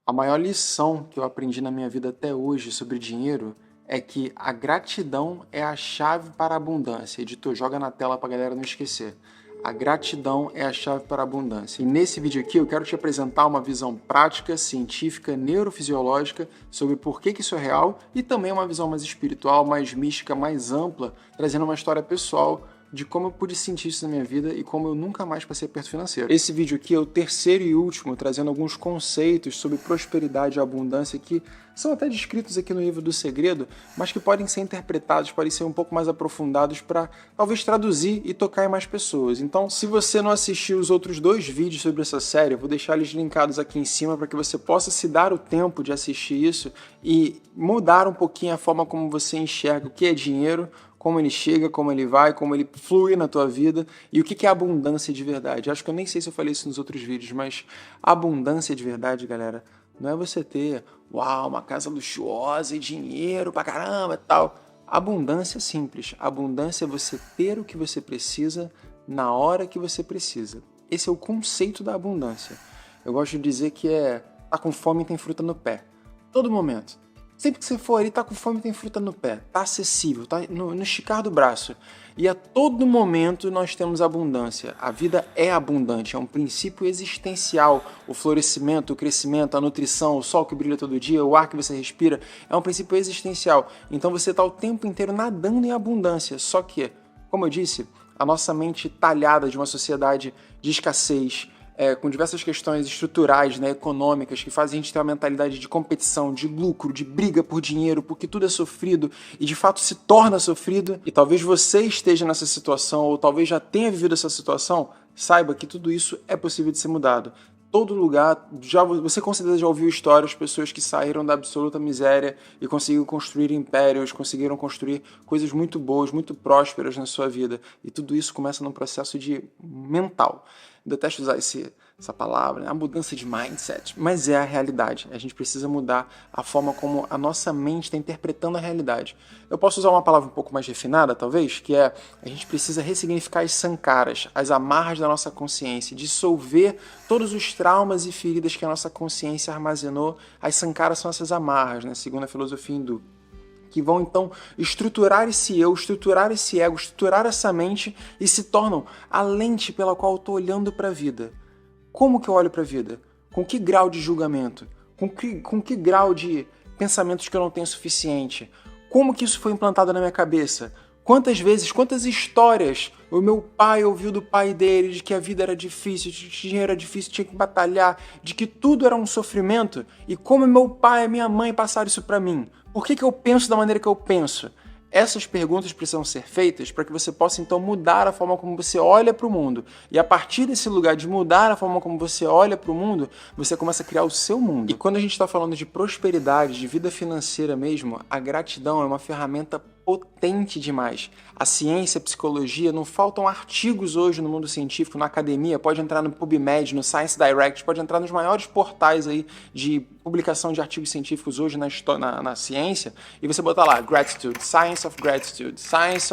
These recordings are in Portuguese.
A maior lição que eu aprendi na minha vida até hoje sobre dinheiro é que a gratidão é a chave para a abundância. Editor, joga na tela para a galera não esquecer. A gratidão é a chave para a abundância. E nesse vídeo aqui eu quero te apresentar uma visão prática, científica, neurofisiológica sobre por que isso é real e também uma visão mais espiritual, mais mística, mais ampla, trazendo uma história pessoal de como eu pude sentir isso na minha vida e como eu nunca mais passei aperto financeiro. Esse vídeo aqui é o terceiro e último, trazendo alguns conceitos sobre prosperidade e abundância que são até descritos aqui no livro do Segredo, mas que podem ser interpretados, podem ser um pouco mais aprofundados para talvez traduzir e tocar em mais pessoas. Então, se você não assistiu os outros dois vídeos sobre essa série, eu vou deixar eles linkados aqui em cima para que você possa se dar o tempo de assistir isso e mudar um pouquinho a forma como você enxerga o que é dinheiro, como ele chega, como ele vai, como ele flui na tua vida e o que é abundância de verdade. Acho que eu nem sei se eu falei isso nos outros vídeos, mas abundância de verdade, galera, não é você ter, uau, uma casa luxuosa e dinheiro pra caramba e tal. Abundância é simples. Abundância é você ter o que você precisa na hora que você precisa. Esse é o conceito da abundância. Eu gosto de dizer que tá com fome e tem fruta no pé. Todo momento. Sempre que você for ali, tá com fome, tem fruta no pé, tá acessível, tá no esticar do braço. E a todo momento nós temos abundância. A vida é abundante, é um princípio existencial. O florescimento, o crescimento, a nutrição, o sol que brilha todo dia, o ar que você respira, é um princípio existencial. Então você está o tempo inteiro nadando em abundância. Só que, como eu disse, a nossa mente talhada de uma sociedade de escassez, com diversas questões estruturais, né, econômicas, que fazem a gente ter uma mentalidade de competição, de lucro, de briga por dinheiro, porque tudo é sofrido e de fato se torna sofrido. E talvez você esteja nessa situação, ou talvez já tenha vivido essa situação, saiba que tudo isso é possível de ser mudado. Todo lugar, você com certeza já ouviu histórias de pessoas que saíram da absoluta miséria e conseguiram construir impérios, conseguiram construir coisas muito boas, muito prósperas na sua vida. E tudo isso começa num processo de mental. Eu detesto usar essa palavra, né? A mudança de mindset, mas é a realidade. A gente precisa mudar a forma como a nossa mente está interpretando a realidade. Eu posso usar uma palavra um pouco mais refinada, talvez, que é a gente precisa ressignificar as sankaras, as amarras da nossa consciência, dissolver todos os traumas e feridas que a nossa consciência armazenou. As sankaras são essas amarras, né? Segundo a filosofia hindu, que vão então estruturar esse eu, estruturar esse ego, estruturar essa mente e se tornam a lente pela qual eu estou olhando para a vida. Como que eu olho para a vida? Com que grau de julgamento? Com que grau de pensamentos que eu não tenho suficiente? Como que isso foi implantado na minha cabeça? Quantas vezes, quantas histórias o meu pai ouviu do pai dele de que a vida era difícil, de que dinheiro era difícil, tinha que batalhar, de que tudo era um sofrimento, e como meu pai e minha mãe passaram isso para mim? Por que eu penso da maneira que eu penso? Essas perguntas precisam ser feitas para que você possa então mudar a forma como você olha para o mundo. E a partir desse lugar de mudar a forma como você olha para o mundo, você começa a criar o seu mundo. E quando a gente está falando de prosperidade, de vida financeira mesmo, a gratidão é uma ferramenta potente demais. A ciência, a psicologia, não faltam artigos hoje no mundo científico, na academia, pode entrar no PubMed, no Science Direct, pode entrar nos maiores portais aí de publicação de artigos científicos hoje na ciência, e você botar lá, Gratitude, Science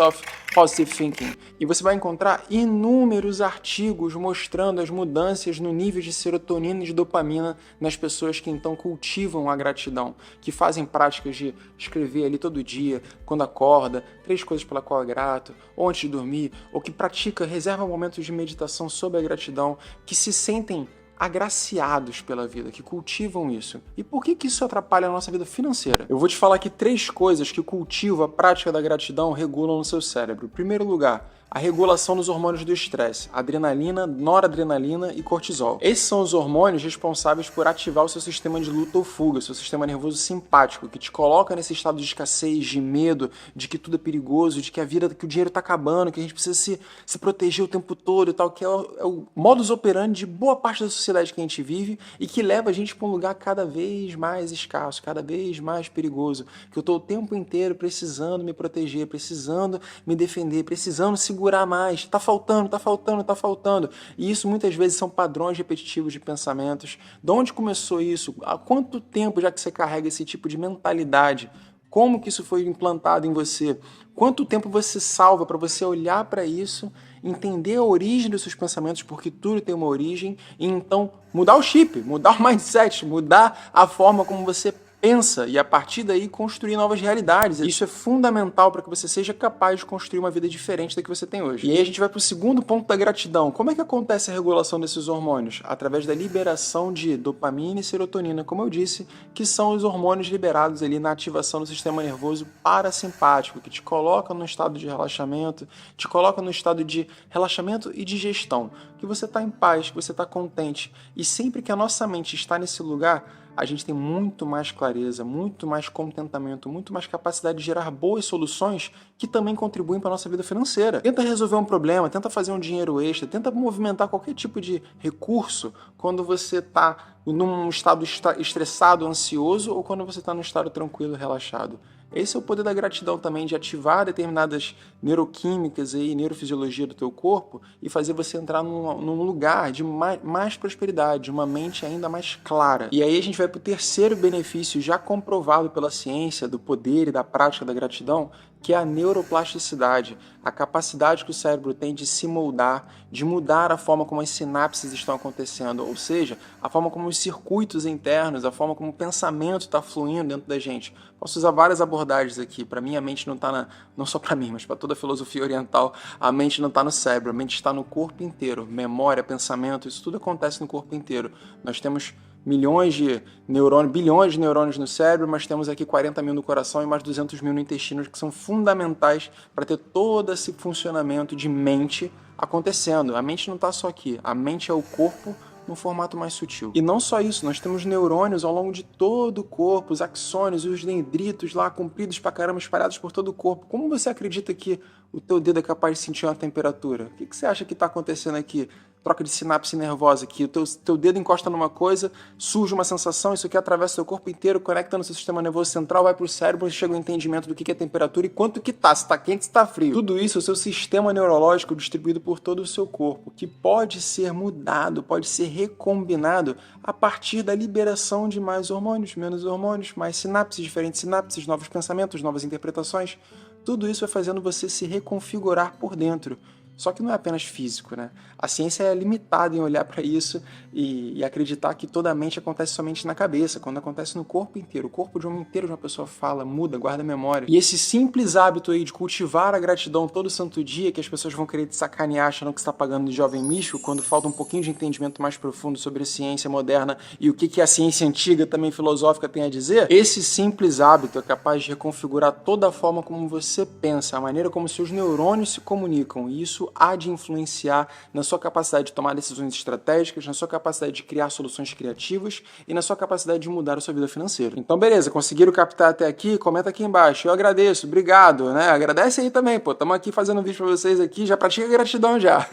of Positive Thinking, e você vai encontrar inúmeros artigos mostrando as mudanças no nível de serotonina e de dopamina nas pessoas que então cultivam a gratidão, que fazem práticas de escrever ali todo dia, quando acorda, 3 coisas pela qual é grato, ou antes de dormir, ou que pratica, reserva momentos de meditação sobre a gratidão, que se sentem agraciados pela vida, que cultivam isso. E por que isso atrapalha a nossa vida financeira? Eu vou te falar aqui 3 coisas que o cultivo, a prática da gratidão regulam no seu cérebro. Em primeiro lugar, a regulação dos hormônios do estresse, adrenalina, noradrenalina e cortisol. Esses são os hormônios responsáveis por ativar o seu sistema de luta ou fuga, seu sistema nervoso simpático, que te coloca nesse estado de escassez, de medo, de que tudo é perigoso, de que que o dinheiro está acabando, que a gente precisa se proteger o tempo todo e tal, que é o modus operandi de boa parte da sociedade que a gente vive e que leva a gente para um lugar cada vez mais escasso, cada vez mais perigoso, que eu estou o tempo inteiro precisando me proteger, precisando me defender, precisando segurar mais, tá faltando. E isso muitas vezes são padrões repetitivos de pensamentos. De onde começou isso? Há quanto tempo já que você carrega esse tipo de mentalidade? como que isso foi implantado em você, quanto tempo você salva para você olhar para isso, entender a origem dos seus pensamentos, porque tudo tem uma origem, e então mudar o chip, mudar o mindset, mudar a forma como você pensa e a partir daí construir novas realidades. Isso é fundamental para que você seja capaz de construir uma vida diferente da que você tem hoje. E aí a gente vai para o segundo ponto da gratidão. Como é que acontece a regulação desses hormônios? Através da liberação de dopamina e serotonina, como eu disse, que são os hormônios liberados ali na ativação do sistema nervoso parasimpático, que te coloca num estado de relaxamento, te coloca num estado de relaxamento e digestão, que você está em paz, que você está contente. E sempre que a nossa mente está nesse lugar, a gente tem muito mais clareza, muito mais contentamento, muito mais capacidade de gerar boas soluções que também contribuem para a nossa vida financeira. Tenta resolver um problema, tenta fazer um dinheiro extra, tenta movimentar qualquer tipo de recurso quando você está num estado estressado, ansioso ou quando você está num estado tranquilo, relaxado. Esse é o poder da gratidão também, de ativar determinadas neuroquímicas e neurofisiologia do teu corpo e fazer você entrar num lugar de mais prosperidade, de uma mente ainda mais clara. E aí a gente vai para o terceiro benefício já comprovado pela ciência do poder e da prática da gratidão, que é a neuroplasticidade, a capacidade que o cérebro tem de se moldar, de mudar a forma como as sinapses estão acontecendo, ou seja, a forma como os circuitos internos, a forma como o pensamento está fluindo dentro da gente. Posso usar várias abordagens aqui. Para mim, a mente não está não só para mim, mas para toda a filosofia oriental, a mente não está no cérebro, a mente está no corpo inteiro. Memória, pensamento, isso tudo acontece no corpo inteiro. Nós temos milhões de neurônios, bilhões de neurônios no cérebro, mas temos aqui 40 mil no coração e mais 200 mil no intestino, que são fundamentais para ter todo esse funcionamento de mente acontecendo. A mente não está só aqui, a mente é o corpo num formato mais sutil. E não só isso, nós temos neurônios ao longo de todo o corpo, os axônios e os dendritos lá compridos pra caramba, espalhados por todo o corpo. Como você acredita que o teu dedo é capaz de sentir uma temperatura? O que você acha que está acontecendo aqui? Troca de sinapse nervosa aqui, o teu dedo encosta numa coisa, surge uma sensação, isso aqui atravessa o seu corpo inteiro, conecta no seu sistema nervoso central, vai para o cérebro e chega ao entendimento do que é temperatura e quanto que tá, se está quente, se está frio. Tudo isso é o seu sistema neurológico distribuído por todo o seu corpo, que pode ser mudado, pode ser recombinado a partir da liberação de mais hormônios, menos hormônios, mais sinapses, diferentes sinapses, novos pensamentos, novas interpretações. Tudo isso vai fazendo você se reconfigurar por dentro. Só que não é apenas físico, né? A ciência é limitada em olhar para isso e acreditar que toda a mente acontece somente na cabeça, quando acontece no corpo inteiro. O corpo de um inteiro de uma pessoa fala, muda, guarda memória. E esse simples hábito aí de cultivar a gratidão todo santo dia, que as pessoas vão querer te sacanear achando que você está pagando de jovem místico, quando falta um pouquinho de entendimento mais profundo sobre a ciência moderna e o que a ciência antiga, também filosófica, tem a dizer, esse simples hábito é capaz de reconfigurar toda a forma como você pensa, a maneira como seus neurônios se comunicam, e isso há de influenciar na sua capacidade de tomar decisões estratégicas, na sua capacidade de criar soluções criativas e na sua capacidade de mudar a sua vida financeira. Então, beleza, conseguiram captar até aqui? Comenta aqui embaixo. Eu agradeço, obrigado, né? Agradece aí também, pô. Estamos aqui fazendo um vídeo para vocês aqui, já pratica gratidão já.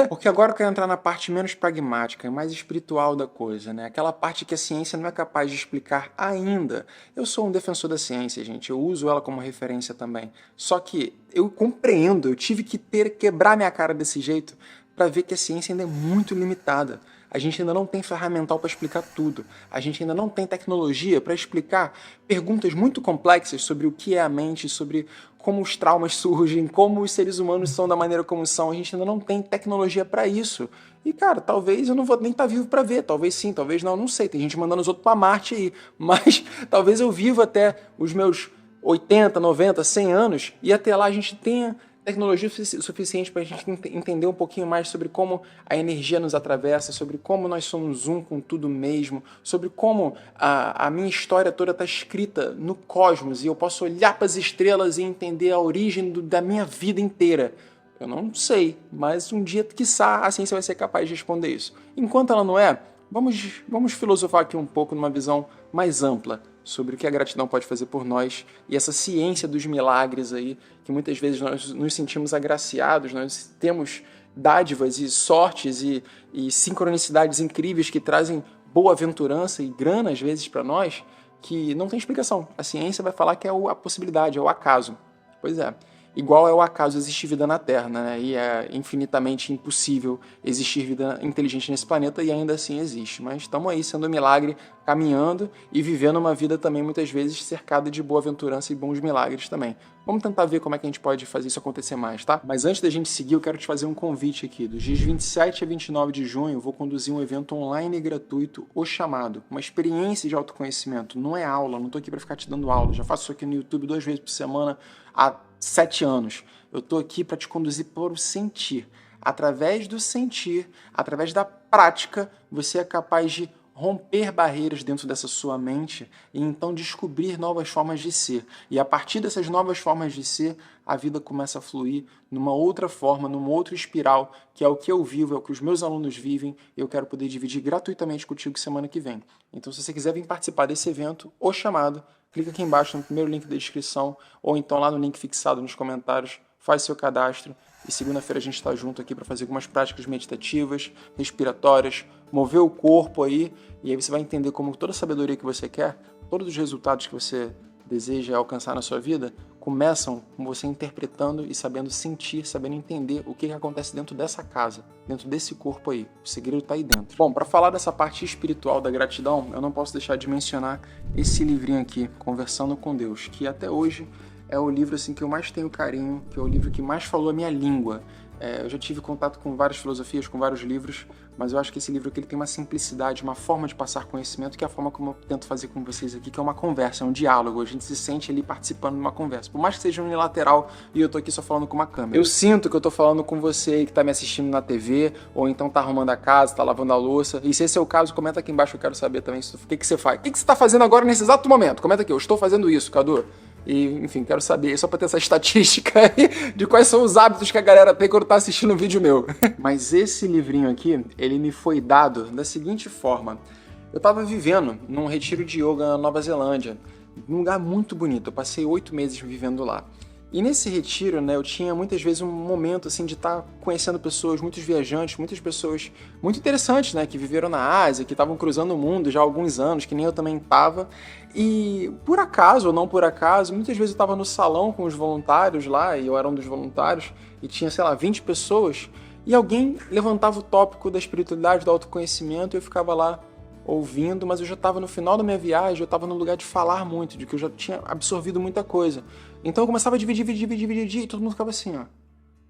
Porque agora eu quero entrar na parte menos pragmática, mais espiritual da coisa, né? Aquela parte que a ciência não é capaz de explicar ainda. Eu sou um defensor da ciência, gente. Eu uso ela como referência também. Só que eu compreendo, eu tive que quebrar minha cara desse jeito para ver que a ciência ainda é muito limitada. A gente ainda não tem ferramental para explicar tudo. A gente ainda não tem tecnologia para explicar perguntas muito complexas sobre o que é a mente, sobre como os traumas surgem, como os seres humanos são da maneira como são. A gente ainda não tem tecnologia para isso. E, cara, talvez eu não vou nem estar vivo para ver. Talvez sim, talvez não sei. Tem gente mandando os outros para Marte aí. Mas talvez eu viva até os meus 80, 90, 100 anos e até lá a gente tenha tecnologia suficiente para a gente entender um pouquinho mais sobre como a energia nos atravessa, sobre como nós somos um com tudo mesmo, sobre como a minha história toda está escrita no cosmos e eu posso olhar para as estrelas e entender a origem da minha vida inteira. Eu não sei, mas um dia, quiçá, a ciência vai ser capaz de responder isso. Enquanto ela não é, vamos filosofar aqui um pouco numa visão mais ampla sobre o que a gratidão pode fazer por nós e essa ciência dos milagres aí, que muitas vezes nós nos sentimos agraciados, nós temos dádivas e sortes e sincronicidades incríveis que trazem boa-aventurança e grana às vezes para nós, que não tem explicação. A ciência vai falar que é a possibilidade, é o acaso. Pois é. igual é o acaso existir vida na Terra, né? E é infinitamente impossível existir vida inteligente nesse planeta e ainda assim existe. Mas estamos aí sendo um milagre, caminhando e vivendo uma vida também muitas vezes cercada de boa-aventurança e bons milagres também. Vamos tentar ver como é que a gente pode fazer isso acontecer mais, tá? Mas antes da gente seguir, eu quero te fazer um convite aqui. Dos dias 27 a 29 de junho, eu vou conduzir um evento online e gratuito, O Chamado. Uma experiência de autoconhecimento. Não é aula, não tô aqui para ficar te dando aula. Já faço isso aqui no YouTube 2 vezes por semana há 7 anos. Eu tô aqui para te conduzir por sentir. Através do sentir, através da prática, você é capaz de romper barreiras dentro dessa sua mente e então descobrir novas formas de ser. E a partir dessas novas formas de ser, a vida começa a fluir numa outra forma, numa outra espiral, que é o que eu vivo, é o que os meus alunos vivem, e eu quero poder dividir gratuitamente contigo semana que vem. Então, se você quiser vir participar desse evento, O Chamado, clica aqui embaixo no primeiro link da descrição, ou então lá no link fixado nos comentários, faz seu cadastro, e segunda-feira a gente está junto aqui para fazer algumas práticas meditativas, respiratórias, mover o corpo aí, e aí você vai entender como toda a sabedoria que você quer, todos os resultados que você deseja alcançar na sua vida, começam com você interpretando e sabendo sentir, sabendo entender o que acontece dentro dessa casa, dentro desse corpo aí. O segredo está aí dentro. Bom, para falar dessa parte espiritual da gratidão, eu não posso deixar de mencionar esse livrinho aqui, Conversando com Deus, que até hoje é o livro assim, que eu mais tenho carinho, que é o livro que mais falou a minha língua. Eu já tive contato com várias filosofias, com vários livros, mas eu acho que esse livro aqui ele tem uma simplicidade, uma forma de passar conhecimento, que é a forma como eu tento fazer com vocês aqui, que é uma conversa, é um diálogo. A gente se sente ali participando de uma conversa. Por mais que seja unilateral e eu tô aqui só falando com uma câmera. Eu sinto que eu tô falando com você aí que tá me assistindo na TV, ou então tá arrumando a casa, tá lavando a louça. E se esse é o caso, comenta aqui embaixo, eu quero saber também o que você faz. O que você tá fazendo agora nesse exato momento? Comenta aqui, eu estou fazendo isso, Cadu. E, enfim, quero saber, só pra ter essa estatística aí, de quais são os hábitos que a galera tem quando tá assistindo um vídeo meu. Mas esse livrinho aqui, ele me foi dado da seguinte forma. Eu tava vivendo num retiro de yoga na Nova Zelândia, num lugar muito bonito, eu passei 8 meses vivendo lá. E nesse retiro, né, eu tinha muitas vezes um momento assim de estar conhecendo pessoas, muitos viajantes, muitas pessoas muito interessantes, né, que viveram na Ásia, que estavam cruzando o mundo já há alguns anos, que nem eu também estava. E por acaso ou não por acaso, muitas vezes eu estava no salão com os voluntários lá, e eu era um dos voluntários, e tinha, sei lá, 20 pessoas, e alguém levantava o tópico da espiritualidade, do autoconhecimento, e eu ficava lá ouvindo, mas eu já estava no final da minha viagem, eu estava no lugar de falar muito, de que eu já tinha absorvido muita coisa. Então eu começava a dividir, e todo mundo ficava assim, ó,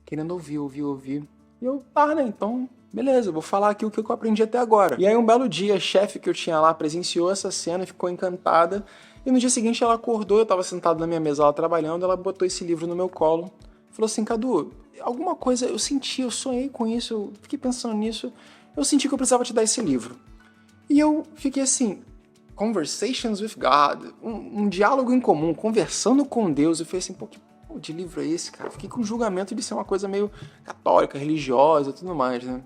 querendo ouvir. E eu, né, então, beleza, eu vou falar aqui o que eu aprendi até agora. E aí um belo dia, a chefe que eu tinha lá presenciou essa cena, ficou encantada, e no dia seguinte ela acordou, eu estava sentado na minha mesa lá trabalhando, ela botou esse livro no meu colo, falou assim, Cadu, alguma coisa eu senti, eu sonhei com isso, eu fiquei pensando nisso, eu senti que eu precisava te dar esse livro. E eu fiquei assim, Conversations with God, um diálogo em comum, conversando com Deus. Eu falei assim, pô, que pô de livro é esse, cara? Fiquei com o julgamento de ser uma coisa meio católica, religiosa e tudo mais, né?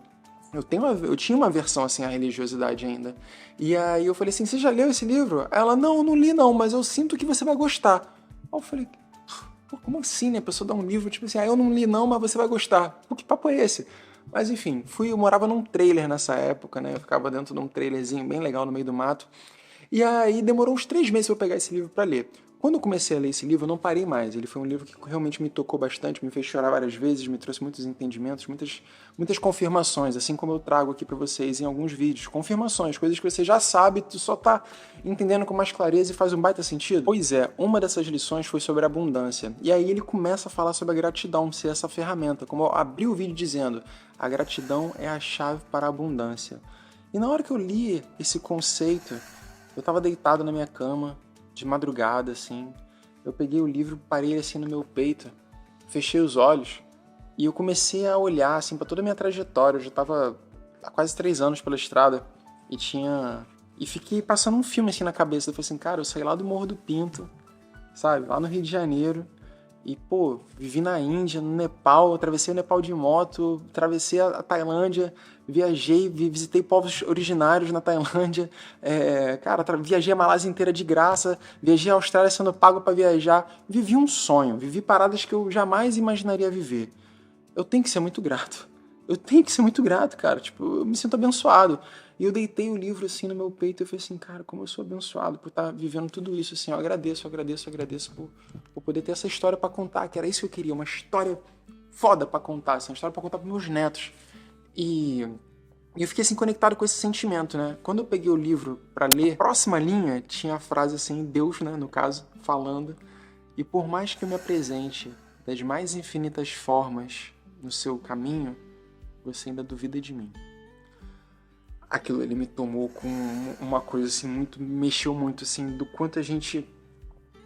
Eu tinha uma versão assim à religiosidade ainda. E aí eu falei assim, você já leu esse livro? Ela, não li não, mas eu sinto que você vai gostar. Aí eu falei, pô, como assim, né? A pessoa dá um livro, tipo assim, eu não li não, mas você vai gostar. Pô, que papo é esse? Mas enfim, eu morava num trailer nessa época, né? Eu ficava dentro de um trailerzinho bem legal no meio do mato. E aí demorou uns 3 meses pra eu pegar esse livro pra ler. Quando eu comecei a ler esse livro, eu não parei mais. Ele foi um livro que realmente me tocou bastante, me fez chorar várias vezes, me trouxe muitos entendimentos, muitas confirmações, assim como eu trago aqui pra vocês em alguns vídeos. Confirmações, coisas que você já sabe, tu só tá entendendo com mais clareza e faz um baita sentido. Pois é, uma dessas lições foi sobre abundância. E aí ele começa a falar sobre a gratidão ser essa ferramenta. Como eu abri o vídeo dizendo, a gratidão é a chave para a abundância. E na hora que eu li esse conceito, eu tava deitado na minha cama, de madrugada, assim. Eu peguei o livro, parei assim no meu peito, fechei os olhos e eu comecei a olhar assim para toda a minha trajetória. Eu já tava há quase 3 anos pela estrada e fiquei passando um filme assim na cabeça. Eu falei assim, cara, eu saí lá do Morro do Pinto, sabe, lá no Rio de Janeiro. E, pô, vivi na Índia, no Nepal, atravessei o Nepal de moto, atravessei a Tailândia, viajei, visitei povos originários na Tailândia, viajei a Malásia inteira de graça, viajei a Austrália sendo pago para viajar, vivi um sonho, vivi paradas que eu jamais imaginaria viver. Eu tenho que ser muito grato, cara, tipo, eu me sinto abençoado. E eu deitei o livro assim no meu peito e eu falei assim, cara, como eu sou abençoado por estar vivendo tudo isso, assim, eu agradeço por poder ter essa história para contar, que era isso que eu queria, uma história foda para contar, assim, uma história para contar pros meus netos. E eu fiquei assim conectado com esse sentimento, né? Quando eu peguei o livro para ler, a próxima linha tinha a frase assim, Deus, né, no caso, falando, e por mais que eu me apresente das mais infinitas formas no seu caminho, você ainda duvida de mim. Aquilo ele me tomou com uma coisa assim muito, mexeu muito assim do quanto a gente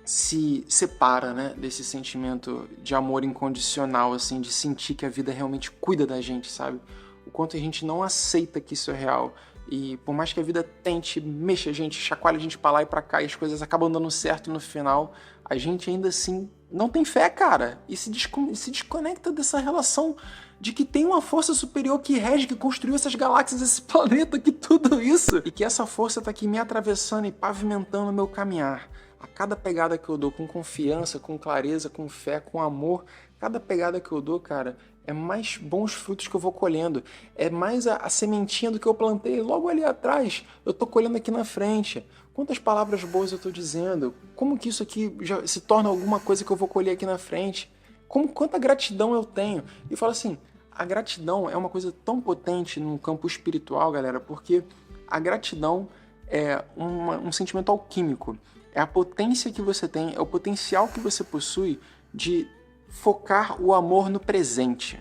se separa, né, desse sentimento de amor incondicional, assim, de sentir que a vida realmente cuida da gente, sabe? O quanto a gente não aceita que isso é real. E por mais que a vida tente, mexa a gente, chacoalha a gente pra lá e pra cá, e as coisas acabam dando certo no final, a gente ainda assim não tem fé, cara. E se desconecta dessa relação de que tem uma força superior que rege, que construiu essas galáxias, esse planeta, que tudo isso. E que essa força tá aqui me atravessando e pavimentando o meu caminhar. A cada pegada que eu dou com confiança, com clareza, com fé, com amor, cada pegada que eu dou, cara, é mais bons frutos que eu vou colhendo. É mais a sementinha do que eu plantei logo ali atrás. Eu tô colhendo aqui na frente. Quantas palavras boas eu tô dizendo? Como que isso aqui já se torna alguma coisa que eu vou colher aqui na frente? Quanta gratidão eu tenho? E eu falo assim, a gratidão é uma coisa tão potente no campo espiritual, galera, porque a gratidão é um sentimento alquímico. É a potência que você tem, é o potencial que você possui de focar o amor no presente.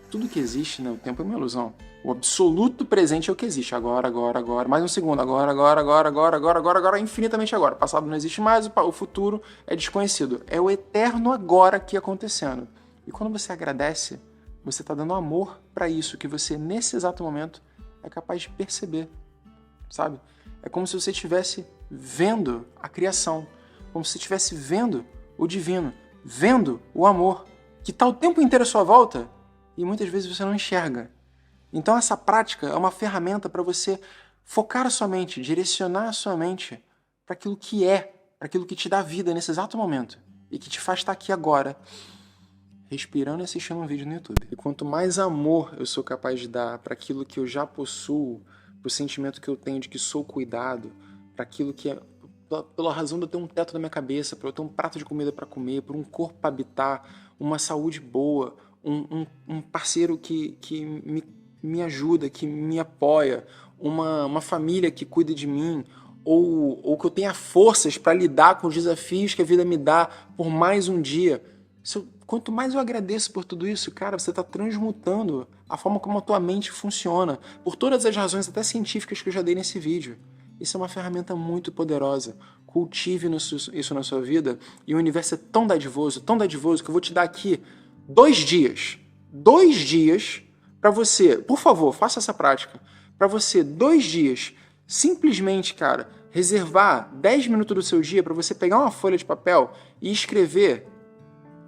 Tudo que existe, né? O tempo é uma ilusão. O absoluto presente é o que existe. Agora, mais um segundo. Agora, infinitamente agora. O passado não existe mais, o futuro é desconhecido. É o eterno agora aqui acontecendo. E quando você agradece, você está dando amor para isso que você, nesse exato momento, é capaz de perceber. Sabe? É como se você estivesse vendo a criação. Como se você estivesse vendo o divino. Vendo o amor, que está o tempo inteiro à sua volta e muitas vezes você não enxerga. Então essa prática é uma ferramenta para você focar a sua mente, direcionar a sua mente para aquilo que é, para aquilo que te dá vida nesse exato momento e que te faz estar aqui agora, respirando e assistindo um vídeo no YouTube. E quanto mais amor eu sou capaz de dar para aquilo que eu já possuo, para o sentimento que eu tenho de que sou cuidado, para aquilo que é pela razão de eu ter um teto na minha cabeça, para eu ter um prato de comida para comer, por um corpo para habitar, uma saúde boa, um parceiro que me ajuda, que me apoia, uma família que cuida de mim, ou que eu tenha forças para lidar com os desafios que a vida me dá por mais um dia. Quanto mais eu agradeço por tudo isso, cara, você está transmutando a forma como a tua mente funciona, por todas as razões até científicas que eu já dei nesse vídeo. Isso é uma ferramenta muito poderosa. Cultive isso na sua vida e o universo é tão dadivoso que eu vou te dar aqui 2 dias. 2 dias para você, por favor, faça essa prática. Para você, 2 dias, simplesmente, cara, reservar 10 minutos do seu dia para você pegar uma folha de papel e escrever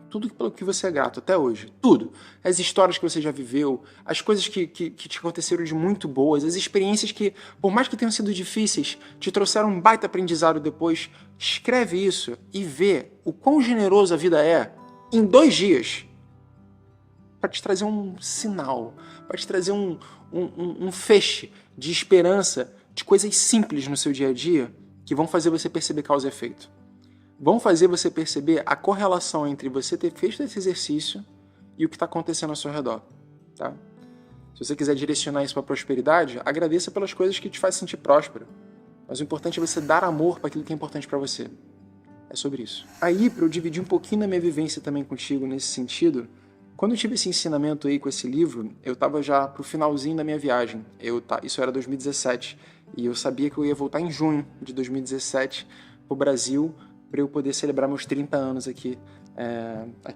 tudo pelo que você é grato até hoje. Tudo. As histórias que você já viveu, as coisas que te aconteceram de muito boas, as experiências que, por mais que tenham sido difíceis, te trouxeram um baita aprendizado depois. Escreve isso e vê o quão generoso a vida é em 2 dias. Para te trazer um sinal, para te trazer um feixe de esperança, de coisas simples no seu dia a dia que vão fazer você perceber causa e efeito. Vão fazer você perceber a correlação entre você ter feito esse exercício e o que está acontecendo ao seu redor. Tá? Se você quiser direcionar isso para a prosperidade, agradeça pelas coisas que te fazem sentir próspero. Mas o importante é você dar amor para aquilo que é importante para você. É sobre isso. Aí, para eu dividir um pouquinho da minha vivência também contigo nesse sentido, quando eu tive esse ensinamento aí com esse livro, eu estava já pro finalzinho da minha viagem. Isso era 2017. E eu sabia que eu ia voltar em junho de 2017 pro Brasil, para eu poder celebrar meus 30 anos aqui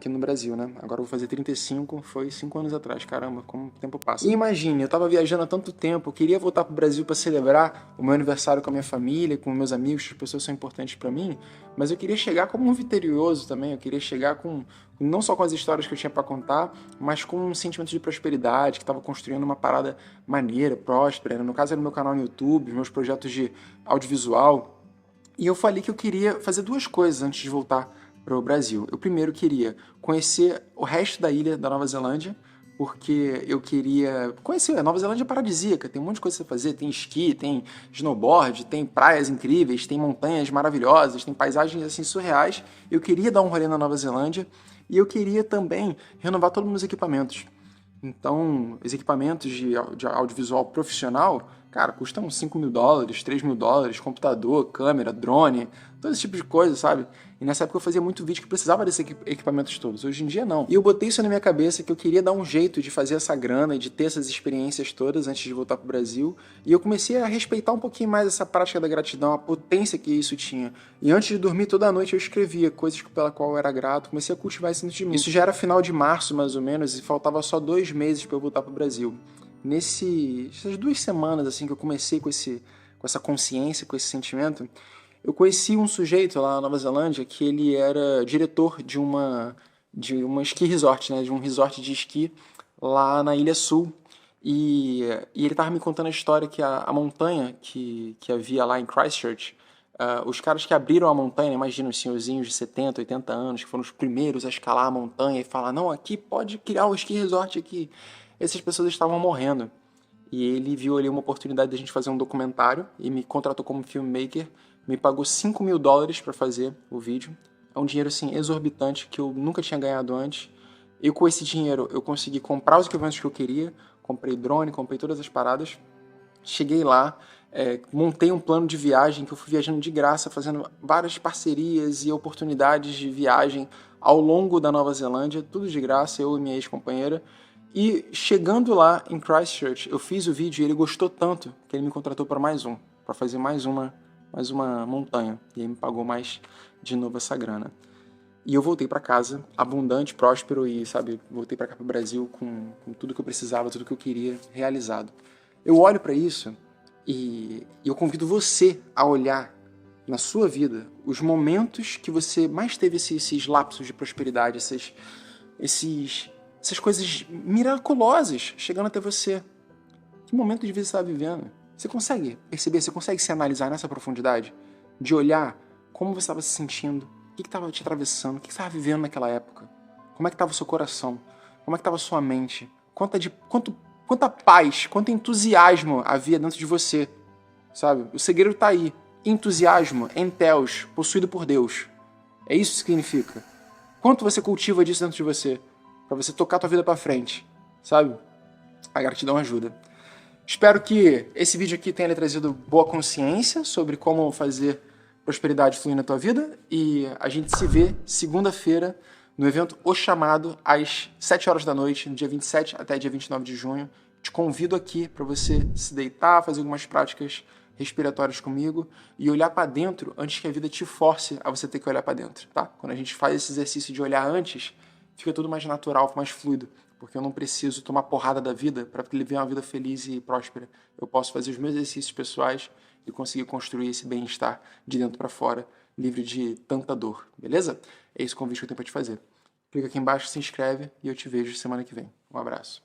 no Brasil, né? Agora eu vou fazer 35, foi 5 anos atrás, caramba, como o tempo passa. E imagine, eu tava viajando há tanto tempo, eu queria voltar pro Brasil para celebrar o meu aniversário com a minha família, com meus amigos, as pessoas são importantes para mim, mas eu queria chegar como um vitorioso também, eu queria chegar com não só com as histórias que eu tinha para contar, mas com um sentimento de prosperidade, que estava construindo uma parada maneira, próspera. No caso era o meu canal no YouTube, meus projetos de audiovisual. E eu falei que eu queria fazer 2 coisas antes de voltar para o Brasil. Eu primeiro queria conhecer o resto da ilha da Nova Zelândia, porque eu queria conhecer. A Nova Zelândia é paradisíaca, tem um monte de coisa pra você fazer, tem esqui, tem snowboard, tem praias incríveis, tem montanhas maravilhosas, tem paisagens assim surreais. Eu queria dar um rolê na Nova Zelândia e eu queria também renovar todos os meus equipamentos. Então, os equipamentos de audiovisual profissional, cara, custam US$ 5.000, US$ 3.000, computador, câmera, drone, todo esse tipo de coisa, sabe? E nessa época eu fazia muito vídeo que precisava desses equipamentos todos. Hoje em dia, não. E eu botei isso na minha cabeça que eu queria dar um jeito de fazer essa grana e de ter essas experiências todas antes de voltar pro Brasil. E eu comecei a respeitar um pouquinho mais essa prática da gratidão, a potência que isso tinha. E antes de dormir, toda noite eu escrevia coisas pela qual eu era grato. Comecei a cultivar isso dentro de mim. Isso já era final de março, mais ou menos, e faltava só 2 meses para eu voltar pro Brasil. Nessas 2 semanas assim que eu comecei com essa consciência, com esse sentimento, eu conheci um sujeito lá na Nova Zelândia que ele era diretor de uma ski resort, né, de um resort de esqui lá na Ilha Sul. E ele estava me contando a história que a montanha que havia lá em Christchurch, os caras que abriram a montanha, imagina os senhorzinhos de 70, 80 anos, que foram os primeiros a escalar a montanha e falar, não, aqui pode criar um ski resort aqui. Essas pessoas estavam morrendo. E ele viu ali uma oportunidade de a gente fazer um documentário e me contratou como filmmaker, me pagou US$ 5.000 para fazer o vídeo. É um dinheiro assim exorbitante que eu nunca tinha ganhado antes. E com esse dinheiro eu consegui comprar os equipamentos que eu queria, comprei drone, comprei todas as paradas. Cheguei lá, montei um plano de viagem que eu fui viajando de graça, fazendo várias parcerias e oportunidades de viagem ao longo da Nova Zelândia, tudo de graça, eu e minha ex-companheira. E chegando lá em Christchurch, eu fiz o vídeo e ele gostou tanto que ele me contratou para fazer mais uma montanha. E aí me pagou mais de novo essa grana. E eu voltei para casa, abundante, próspero e, sabe, voltei para cá pro Brasil com tudo que eu precisava, tudo que eu queria realizado. Eu olho para isso e eu convido você a olhar na sua vida os momentos que você mais teve esses lapsos de prosperidade, essas coisas miraculosas chegando até você. Que momento de vida você está vivendo? Você consegue perceber, você consegue se analisar nessa profundidade? De olhar como você estava se sentindo, o que estava te atravessando, o que você estava vivendo naquela época? Como é que estava o seu coração? Como é que estava a sua mente? Quanta paz, quanto entusiasmo havia dentro de você, sabe? O segredo está aí. Entusiasmo, entheos, possuído por Deus. É isso que significa. Quanto você cultiva disso dentro de você? Pra você tocar a tua vida pra frente, sabe? A gratidão ajuda. Espero que esse vídeo aqui tenha lhe trazido boa consciência sobre como fazer prosperidade fluir na tua vida e a gente se vê segunda-feira no evento O Chamado às 7 horas da noite, no dia 27 até dia 29 de junho. Te convido aqui para você se deitar, fazer algumas práticas respiratórias comigo e olhar para dentro antes que a vida te force a você ter que olhar para dentro, tá? Quando a gente faz esse exercício de olhar antes, fica tudo mais natural, mais fluido, porque eu não preciso tomar porrada da vida para viver uma vida feliz e próspera. Eu posso fazer os meus exercícios pessoais e conseguir construir esse bem-estar de dentro para fora, livre de tanta dor, beleza? É esse o convite que eu tenho para te fazer. Clica aqui embaixo, se inscreve e eu te vejo semana que vem. Um abraço.